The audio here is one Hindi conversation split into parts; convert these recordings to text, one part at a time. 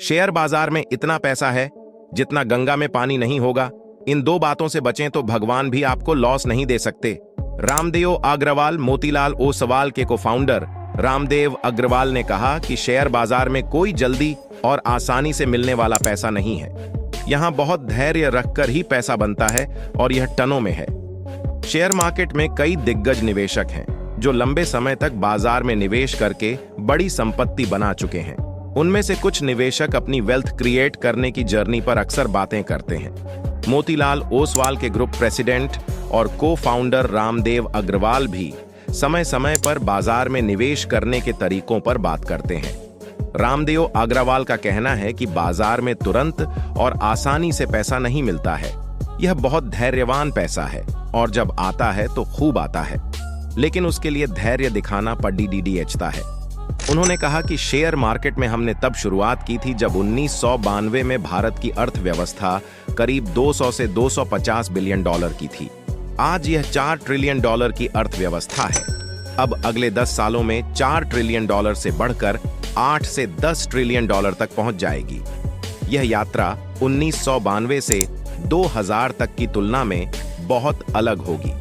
शेयर बाजार में इतना पैसा है जितना गंगा में पानी नहीं होगा। इन दो बातों से बचें तो भगवान भी आपको लॉस नहीं दे सकते। रामदेव अग्रवाल, मोतीलाल ओसवाल के को-फाउंडर रामदेव अग्रवाल ने कहा कि शेयर बाजार में कोई जल्दी और आसानी से मिलने वाला पैसा नहीं है। यहाँ बहुत धैर्य रखकर ही पैसा बनता है और यह टनों में है। शेयर मार्केट में कई दिग्गज निवेशक हैं जो लंबे समय तक बाजार में निवेश करके बड़ी संपत्ति बना चुके हैं। उनमें से कुछ निवेशक अपनी वेल्थ क्रिएट करने की जर्नी पर अक्सर बातें करते हैं। मोतीलाल ओसवाल के ग्रुप प्रेसिडेंट और को-फाउंडर रामदेव अग्रवाल भी समय समय पर बाजार में निवेश करने के तरीकों पर बात करते हैं। रामदेव अग्रवाल का कहना है कि बाजार में तुरंत और आसानी से पैसा नहीं मिलता है। यह बहुत धैर्यवान पैसा है और जब आता है तो खूब आता है, लेकिन उसके लिए धैर्य दिखाना पड़ता है। उन्होंने कहा कि शेयर मार्केट में हमने तब शुरुआत की थी जब 1992 में भारत की अर्थव्यवस्था करीब 200 से 250 बिलियन डॉलर की थी। आज यह 4 ट्रिलियन डॉलर की अर्थव्यवस्था है। अब अगले 10 सालों में 4 ट्रिलियन डॉलर से बढ़कर 8 से 10 ट्रिलियन डॉलर तक पहुंच जाएगी। यह यात्रा 1992 से 2000 तक की तुलना में बहुत अलग होगी,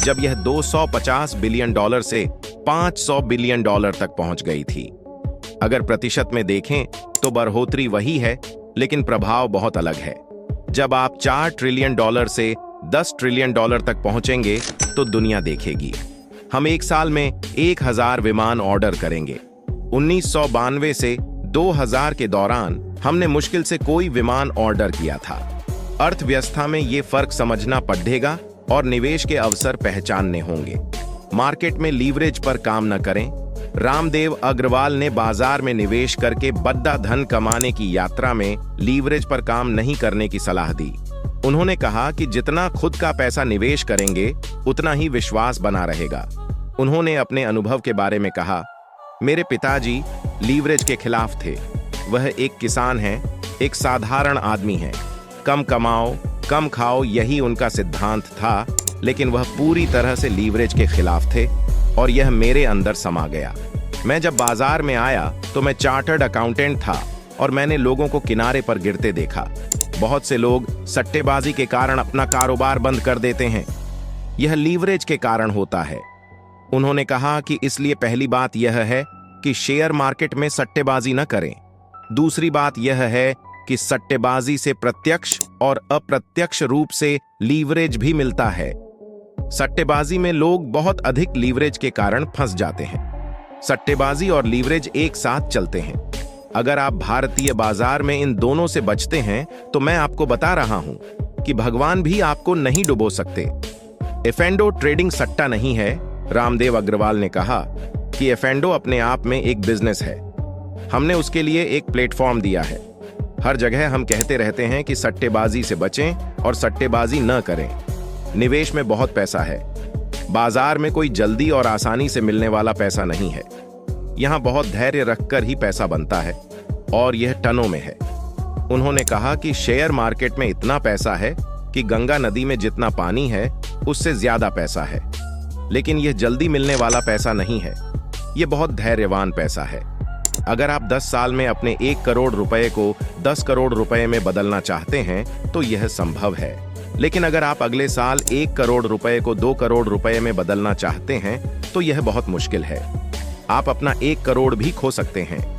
जब यह 250 बिलियन डॉलर से 500 बिलियन डॉलर तक पहुंच गई थी। अगर प्रतिशत में देखें तो बढ़ोतरी वही है, लेकिन प्रभाव बहुत अलग है। जब आप 4 ट्रिलियन डॉलर से 10 ट्रिलियन डॉलर तक पहुंचेंगे तो दुनिया देखेगी। हम एक साल में 1000 विमान ऑर्डर करेंगे। 1992 से 2000 के दौरान हमने मुश्किल से कोई विमान ऑर्डर किया था। अर्थव्यवस्था में ये फर्क समझना पड़ेगा और निवेश के अवसर पहचानने होंगे। मार्केट में लीवरेज पर काम न करें। रामदेव अग्रवाल ने बाजार में निवेश करके बड़ा धन कमाने की यात्रा में लीवरेज पर काम नहीं करने की सलाह दी। उन्होंने कहा कि जितना खुद का पैसा निवेश करेंगे उतना ही विश्वास बना रहेगा। उन्होंने अपने अनुभव के बारे में कहा, मेरे पिताजी लीवरेज के खिलाफ थे। वह एक किसान हैं, एक साधारण आदमी हैं। कम कमाओ, कम खाओ, यही उनका सिद्धांत था, लेकिन वह पूरी तरह से लीवरेज के खिलाफ थे और यह मेरे अंदर समा गया। मैं जब बाजार में आया तो मैं चार्टर्ड अकाउंटेंट था और मैंने लोगों को किनारे पर गिरते देखा। बहुत से लोग सट्टेबाजी के कारण अपना कारोबार बंद कर देते हैं। यह लीवरेज के कारण होता है। उन्होंने कहा कि इसलिए पहली बात यह है कि शेयर मार्केट में सट्टेबाजी न करें। दूसरी बात यह है कि सट्टेबाजी से प्रत्यक्ष और अप्रत्यक्ष रूप से लीवरेज भी मिलता है। सट्टेबाजी में लोग बहुत अधिक लीवरेज के कारण फंस जाते हैं। सट्टेबाजी और लीवरेज एक साथ चलते हैं। अगर आप भारतीय बाजार में इन दोनों से बचते हैं तो मैं आपको बता रहा हूं कि भगवान भी आपको नहीं डुबो सकते। एफएनडो ट्रेडिंग सट्टा नहीं है। रामदेव अग्रवाल ने कहा कि एफएनडो अपने आप में एक बिजनेस है। हमने उसके लिए एक प्लेटफॉर्म दिया है। हर जगह हम कहते रहते हैं कि सट्टेबाजी से बचें और सट्टेबाजी न करें। निवेश में बहुत पैसा है। बाजार में कोई जल्दी और आसानी से मिलने वाला पैसा नहीं है। यहाँ बहुत धैर्य रखकर ही पैसा बनता है और यह टनों में है। उन्होंने कहा कि शेयर मार्केट में इतना पैसा है कि गंगा नदी में जितना पानी है उससे ज्यादा पैसा है, लेकिन यह जल्दी मिलने वाला पैसा नहीं है। यह बहुत धैर्यवान पैसा है। अगर आप 10 साल में अपने 1 करोड़ रुपए को 10 करोड़ रुपए में बदलना चाहते हैं तो यह संभव है, लेकिन अगर आप अगले साल 1 करोड़ रुपए को 2 करोड़ रुपए में बदलना चाहते हैं तो यह बहुत मुश्किल है। आप अपना 1 करोड़ भी खो सकते हैं।